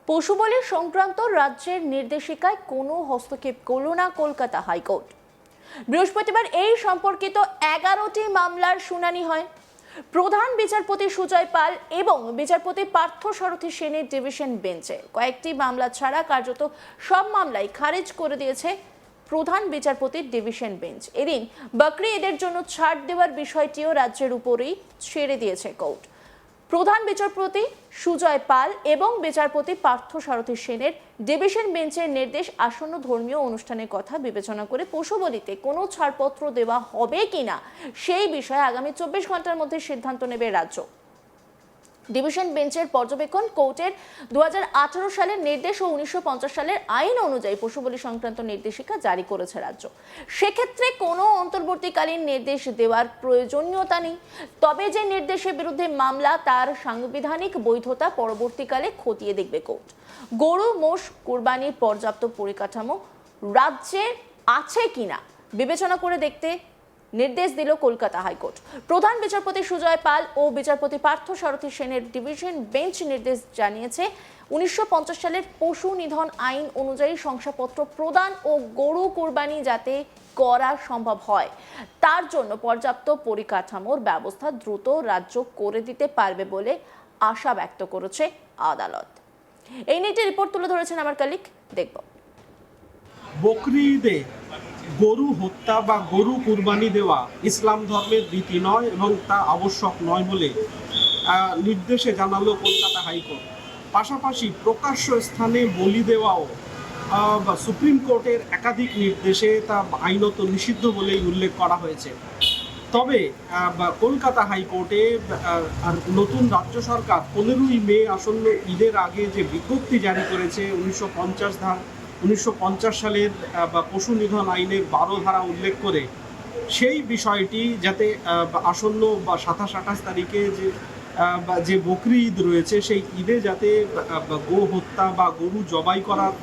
পশু বলি সংক্রান্ত রাজ্যের নির্দেশিকায় কোনো হস্তক্ষেপ করল না কলকাতা হাইকোর্ট। বৃহস্পতিবার এই সম্পর্কিত 11টি মামলার শুনানি হয়। প্রধান বিচারপতি সুজয় পাল এবং বিচারপতি পার্থ সারথী সেনের ডিভিশন বেঞ্চে কয়েকটি মামলা ছাড়া কার্যত সব মামলাই খারিজ করে দিয়েছে প্রধান বিচারপতির ডিভিশন বেঞ্চ। এদিন বকরি ঈদের জন্য ছাড় দেওয়ার বিষয়টিও রাজ্যের উপরেই ছেড়ে দিয়েছে কোর্ট। প্রধান বিচারপতি সুজয় পাল এবং বিচারপতি পার্থ সারথী সেনের ডিভিশন বেঞ্চের নির্দেশ আসন্ন ধর্মীয় অনুষ্ঠানের কথা বিবেচনা করে পশু বলিতে কোনো ছাড়পত্র দেওয়া হবে কিনা সেই বিষয়ে আগামী 24 ঘন্টার মধ্যে সিদ্ধান্ত নেবে রাজ্য। ডিভিশন বেঞ্চের পর্যবেক্ষণ কোর্টের 2018 সালের নির্দেশ ও 1950 সালের আইন অনুযায়ী পশু বলি সংক্রান্ত নির্দেশিকা জারি করেছে রাজ্য। সেক্ষেত্রে কোনো অন্তর্বর্তীকালীন নির্দেশ দেওয়ার প্রয়োজনীয়তা নেই। তবে যে নির্দেশের বিরুদ্ধে মামলা তার সাংবিধানিক বৈধতা পরবর্তীকালে খতিয়ে দেখবে কোর্ট। গরু মোষ কোরবানির পর্যাপ্ত পরিকাঠামো রাজ্যে আছে কিনা বিবেচনা করে দেখতে নির্দেশ দিল কলকাতা হাইকোর্ট। প্রধান বিচারপতি সুজয় পাল ও বিচারপতি পার্থ সারথী সেনের ডিভিশন বেঞ্চ নির্দেশ জানিয়েছে 1950 সালের পশু নিধন আইন অনুযায়ী শংসাপত্র প্রদান ও গরু কোরবানি যাতে করা সম্ভব হয় তার জন্য পর্যাপ্ত পরিকাঠামোর ব্যবস্থা দ্রুত রাজ্য করে দিতে পারবে বলে আশা ব্যক্ত করেছে আদালত। এই নিয়ে রিপোর্ট তুলে ধরেছেন আমার কলিগ, দেখব। বকরি ঈদে গরু হত্যা বা গরু কুরবানি দেওয়া ইসলাম ধর্মের রীতি নয় এবং তা আবশ্যক নয় বলে নির্দেশে জানালো কলকাতা হাইকোর্ট। পাশাপাশি প্রকাশ্য স্থানে বলি দেওয়াও সুপ্রিম কোর্টের একাধিক নির্দেশে তা আইনত নিষিদ্ধ বলেই উল্লেখ করা হয়েছে। তবে কলকাতা হাইকোর্টে নতুন রাজ্য সরকার 15ই মে আসন্ন ঈদের আগে যে বিজ্ঞপ্তি জারি করেছে 1950 সালের পশু নিধন আইনের 12 ধারা উল্লেখ করে সেই বিষয়টি যাতে আসন্ন বা 27-28 তারিখে যে বকরি ঈদ রয়েছে সেই ঈদে যাতে গো হত্যা বা গরু জবাই করার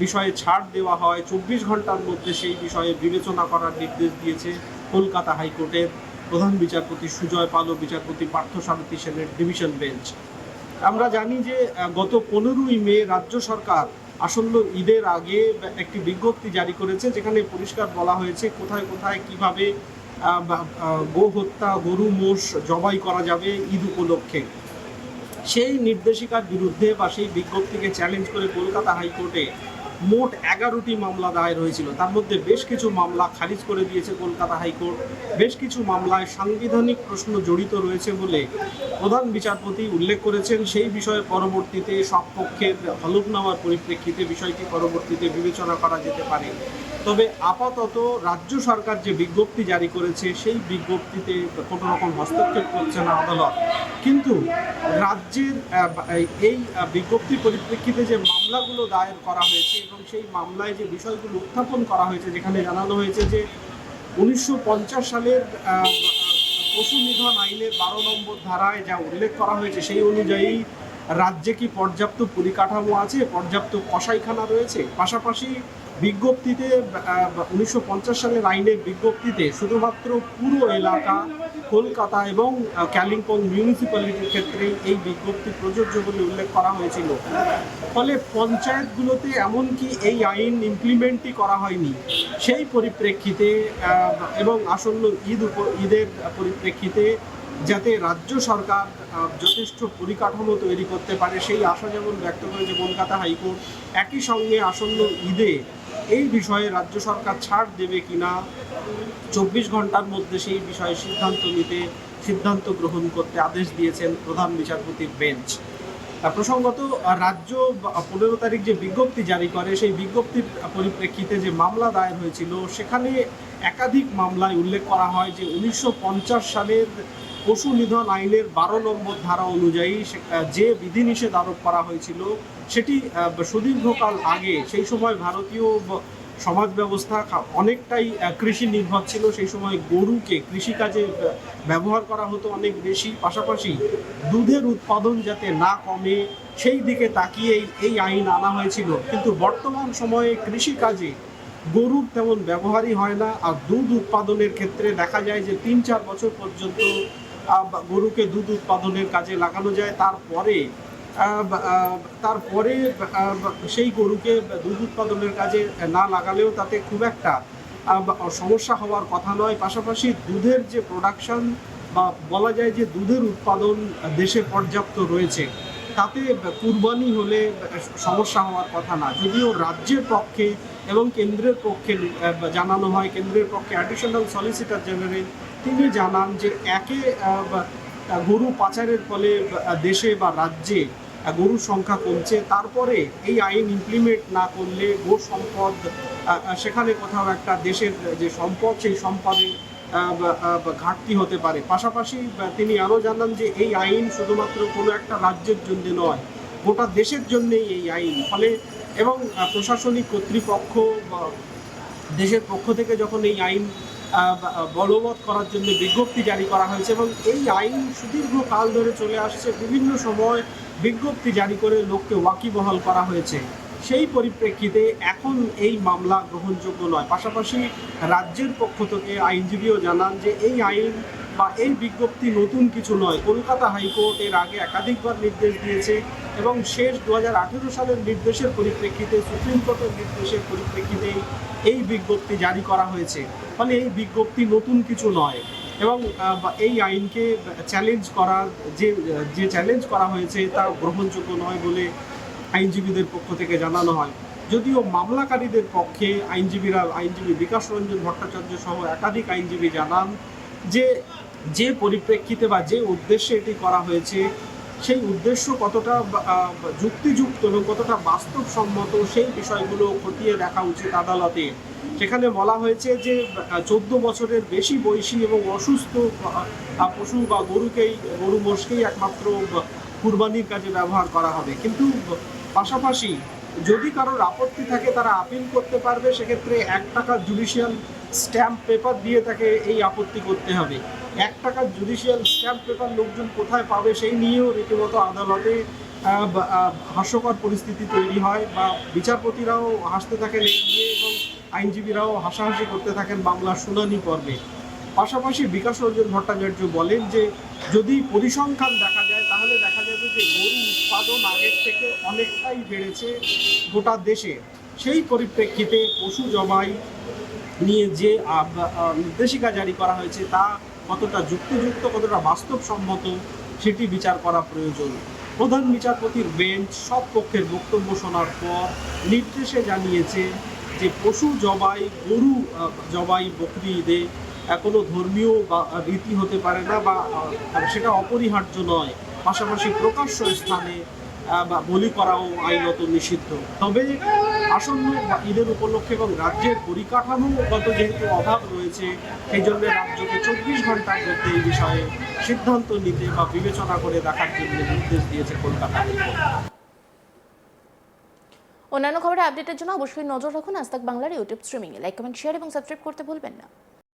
বিষয়ে ছাড় দেওয়া হয় 24 ঘন্টার মধ্যে সেই বিষয়ে বিবেচনা করার নির্দেশ দিয়েছে কলকাতা হাইকোর্টের প্রধান বিচারপতি সুজয় পাল ও বিচারপতি পার্থ সারথী সেনের ডিভিশন বেঞ্চ। আমরা জানি যে গত 15ই মে রাজ্য সরকার আসন্ন ঈদের আগে একটি বিজ্ঞপ্তি জারি করেছে, যেখানে পরিষ্কার বলা হয়েছে কোথায় কোথায় কিভাবে গো হত্যা গরু মোষ জবাই করা যাবে ঈদ উপলক্ষে। সেই নির্দেশিকার বিরুদ্ধে বা সেই বিজ্ঞপ্তিকে চ্যালেঞ্জ করে কলকাতা হাইকোর্টে মোট 11টি মামলা দায়ের হয়েছিল। তার মধ্যে বেশ কিছু মামলা খারিজ করে দিয়েছে কলকাতা হাইকোর্ট। বেশ কিছু মামলায় সাংবিধানিক প্রশ্ন জড়িত রয়েছে বলে প্রধান বিচারপতি উল্লেখ করেছেন। সেই বিষয়ে পরবর্তীতে সব পক্ষের হলফনামার পরিপ্রেক্ষিতে বিষয়টি পরবর্তীতে বিবেচনা করা যেতে পারে। তবে আপাতত রাজ্য সরকার যে বিজ্ঞপ্তি জারি করেছে সেই বিজ্ঞপ্তিতে কোনো রকম হস্তক্ষেপ করছে না আদালত। কিন্তু রাজ্যের এই বিজ্ঞপ্তির পরিপ্রেক্ষিতে যে মামলাগুলো দায়ের করা হয়েছে এবং সেই মামলায় যে বিষয়গুলো উত্থাপন করা হয়েছে, যেখানে জানানো হয়েছে যে 1950 সালের পশু নিধন আইনের 12 নম্বর ধারায় যা উল্লেখ করা হয়েছে সেই অনুযায়ী রাজ্যে কি পর্যাপ্ত পরিকাঠামো আছে, পর্যাপ্ত কসাইখানা রয়েছে। পাশাপাশি বিজ্ঞপ্তিতে 1950 সালের আইনের বিজ্ঞপ্তিতে শুধুমাত্র পুরো এলাকা কলকাতা এবং কালিম্পং মিউনিসিপ্যালিটির ক্ষেত্রে এই বিজ্ঞপ্তি প্রযোজ্য বলে উল্লেখ করা হয়েছিল। ফলে পঞ্চায়েতগুলোতে এমনকি এই আইন ইমপ্লিমেন্টই করা হয়নি। সেই পরিপ্রেক্ষিতে এবং আসন্ন ঈদের পরিপ্রেক্ষিতে যাতে রাজ্য সরকার যথেষ্ট পরিকাঠামো তৈরি করতে পারে সেই আশা যেমন ব্যক্ত করেছে কলকাতা হাইকোর্ট, একই সঙ্গে আসন্ন ঈদে এই বিষয়ে রাজ্য সরকার ছাড় দেবে কিনা 24 ঘন্টার মধ্যে সেই বিষয়ে সিদ্ধান্ত গ্রহণ করতে আদেশ দিয়েছেন প্রধান বিচারপতির বেঞ্চ। প্রসঙ্গত রাজ্য 15 তারিখ যে বিজ্ঞপ্তি জারি করে সেই বিজ্ঞপ্তির পরিপ্রেক্ষিতে যে মামলা দায়ের হয়েছিল সেখানে একাধিক মামলায় উল্লেখ করা হয় যে 1950 সালের পশু নিধন আইনের 12 নম্বর ধারা অনুযায়ী যে বিধিনিষেধ আরোপ করা হয়েছিল সেটি সুদীর্ঘকাল আগে, সেই সময় ভারতীয় সমাজ ব্যবস্থা অনেকটাই কৃষি নির্ভর ছিল। সেই সময় গরুকে কৃষিকাজে ব্যবহার করা হতো অনেক বেশি। পাশাপাশি দুধের উৎপাদন যাতে না কমে সেই দিকে তাকিয়ে এই আইন আনা হয়েছিল। কিন্তু বর্তমান সময়ে কৃষিকাজে গরুর তেমন ব্যবহারই হয় না। আর দুধ উৎপাদনের ক্ষেত্রে দেখা যায় যে 3-4 বছর পর্যন্ত গরুকে দুধ উৎপাদনের কাজে লাগানো যায়, তারপরে তারপরে সেই গরুকে দুধ উৎপাদনের কাজে না লাগালেও তাতে খুব একটা সমস্যা হওয়ার কথা নয়। পাশাপাশি দুধের যে প্রোডাকশন বা বলা যায় যে দুধের উৎপাদন দেশে পর্যাপ্ত রয়েছে, তাতে কুরবানি হলে সমস্যা হওয়ার কথা না। যদিও রাজ্যের পক্ষে এবং কেন্দ্রের পক্ষে জানানো হয়, কেন্দ্রের পক্ষে অ্যাডিশনাল সলিসিটর জেনারেল তিনি জানান যে গরু পাচারের ফলে দেশে বা রাজ্যে গরুর সংখ্যা কমছে। তারপরে এই আইন ইমপ্লিমেন্ট না করলে গো সম্পদ সেখানে কোথাও একটা দেশের যে সম্পদ সেই সম্পদে ঘাটতি হতে পারে। পাশাপাশি তিনি আরও জানান যে এই আইন শুধুমাত্র কোনো একটা রাজ্যের জন্য নয়, গোটা দেশের জন্যই এই আইন। ফলে এবং প্রশাসনিক কর্তৃপক্ষ দেশের পক্ষ থেকে যখন এই আইন বলবৎ করার জন্য বিজ্ঞপ্তি জারি করা হয়েছে এবং এই আইন সুদীর্ঘ কাল ধরে চলে আসছে, বিভিন্ন সময় বিজ্ঞপ্তি জারি করে লোককে ওয়াকিবহাল করা হয়েছে, সেই পরিপ্রেক্ষিতে এখন এই মামলা গ্রহণযোগ্য নয়। পাশাপাশি রাজ্যের পক্ষ থেকে আইনজীবীও জানান যে এই আইন বা এই বিজ্ঞপ্তি নতুন কিছু নয়। কলকাতা হাইকোর্ট এর আগে একাধিকবার নির্দেশ দিয়েছে এবং শেষ 2018 সালের নির্দেশের পরিপ্রেক্ষিতে, সুপ্রিম কোর্টের নির্দেশের পরিপ্রেক্ষিতে এই বিজ্ঞপ্তি জারি করা হয়েছে। ফলে এই বিজ্ঞপ্তি নতুন কিছু নয় এবং এই আইনকে চ্যালেঞ্জ করার যে চ্যালেঞ্জ করা হয়েছে তা গ্রহণযোগ্য নয় বলে আইনজীবীদের পক্ষ থেকে জানানো হয়। যদিও মামলাকারীদের পক্ষে আইনজীবী বিকাশ রঞ্জন ভট্টাচার্য সহ একাধিক আইনজীবী জানান যে পরিপ্রেক্ষিতে বা যে উদ্দেশ্যে এটি করা হয়েছে সেই উদ্দেশ্য কতটা যুক্তিযুক্ত এবং কতটা বাস্তবসম্মত সেই বিষয়গুলো খতিয়ে দেখা উচিত আদালতে। সেখানে বলা হয়েছে যে 14 বছরের বেশি বয়সী এবং অসুস্থ পশু বা গরু মোষকেই একমাত্র কুরবানির কাজে ব্যবহার করা হবে। কিন্তু পাশাপাশি যদি কারোর আপত্তি থাকে তারা আপিল করতে পারবে। সেক্ষেত্রে 1 টাকার জুডিশিয়াল স্ট্যাম্প পেপার দিয়ে তাকে এই আপত্তি করতে হবে। 1 টাকার জুডিশিয়াল স্ট্যাম্প পেপার লোকজন কোথায় পাবে সেই নিয়েও রীতিমতো আদালতে হাস্যকর পরিস্থিতি তৈরি হয় বা বিচারপতিরাও হাসতে থাকেন এই নিয়ে এবং আইনজীবীরাও হাসাহাসি করতে থাকেন মামলার শুনানি পর্বে। পাশাপাশি বিকাশ রঞ্জন ভট্টাচার্য বলেন যে যদি পরিসংখ্যান দেখা যায় তাহলে দেখা যাবে যে গরু উৎপাদন আগের থেকে অনেকটাই বেড়েছে গোটা দেশে। সেই পরিপ্রেক্ষিতে পশু জবাই নিয়ে যে নির্দেশিকা জারি করা হয়েছে তা কতটা যুক্তিযুক্ত, কতটা বাস্তবসম্মত সেটি বিচার করা প্রয়োজন। প্রধান বিচারপতির বেঞ্চ সব পক্ষের বক্তব্য শোনার পর নির্দেশে জানিয়েছে যে পশু জবাই, গরু জবাই বকরি ঈদে কোনো ধর্মীয় বা রীতি হতে পারে না বা সেটা অপরিহার্য নয়। পাশাপাশি প্রকাশ্য স্থানে বলি করাও আইনত নিষিদ্ধ। তবে আসন্ন ঈদের উপলক্ষে এবং রাজ্যের পরিকাঠামোগত যেহেতু অভাব রয়েছে, সেই জন্য রাজ্যকে 24 ঘন্টার মধ্যে এই বিষয়ে সিদ্ধান্ত নিতে বা বিবেচনা করে দেখার জন্য নির্দেশ দিয়েছে কলকাতা হাইকোর্ট। অন্যান্য খবরের আপডেটের জন্য অবশ্যই নজর রাখুন আজ তাক বাংলার ইউটিউব স্ট্রিমিংয়ে। লাইক, কমেন্ট, শেয়ার এবং সাবস্ক্রাইব করতে ভুলবেন না।